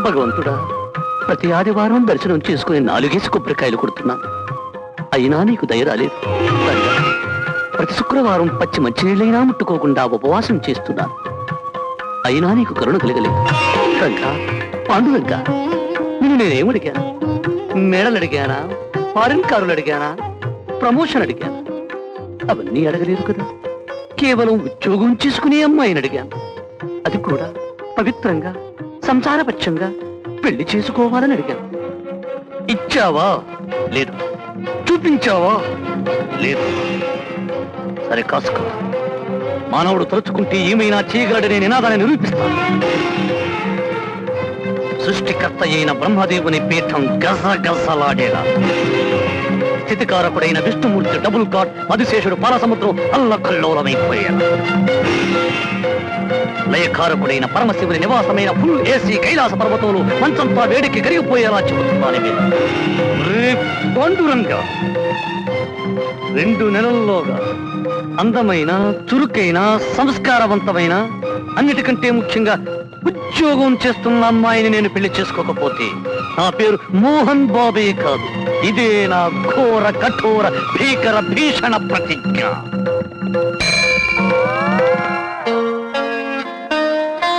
భగవంతుడా, ప్రతి ఆదివారం దర్శనం చేసుకుని 4 కొబ్బరికాయలు కొడుతున్నాను. అయినా నీకు దయ రాలేదు. ప్రతి శుక్రవారం పచ్చి మంచినీళ్ళైనా ముట్టుకోకుండా ఉపవాసం చేస్తున్నాను. అయినా నీకు కరుణ కలగలేదు. రంగా, పాండురంగా, నేను నేనేమడిగాను? మేడలు అడిగానా? ఫారిన్ కారులు అడిగానా? ప్రమోషన్ అడిగానా? అవన్నీ అడగలేదు కదా. కేవలం ఉద్యోగం చేసుకునే అమ్మాయిని అడిగాను. అది కూడా పవిత్రంగా, సంసారపక్షంగా పెళ్లి చేసుకోవాలని అడిగాను. ఇచ్చావా? లేదు. చూపించావా? లేదు. సరే కాసుకో. మానవుడు తలుచుకుంటే ఏమైనా చేయగలడనే నినాదాన్ని నిరూపిస్తాను. సృష్టికర్త అయిన బ్రహ్మదేవుని పీఠం గజగజలాడేలా, స్థితికారకుడైన విష్ణుమూర్తి డబుల్ కాట్ మధుశేషుడు పాలసముద్రం అల్లకల్లోలమైపోయేలా, లయకారకుడైన పరమశివుని నివాసమైన ఫుల్ ఏసీ కైలాస పర్వతంలో మంచంతా వేడికి కరిగిపోయేలా చెబుతున్నాను మీద. పాండురంగా, 2 నెలల్లోగా అందమైన, చురుకైన, సంస్కారవంతమైన, అన్నిటికంటే ముఖ్యంగా ఉద్యోగం చేస్తున్న అమ్మాయిని నేను పెళ్లి చేసుకోకపోతే నా పేరు మోహన్ బాబే కాదు. ఇదే నా ఘోర, కఠోర, భీకర, భీషణ ప్రతిజ్ఞ.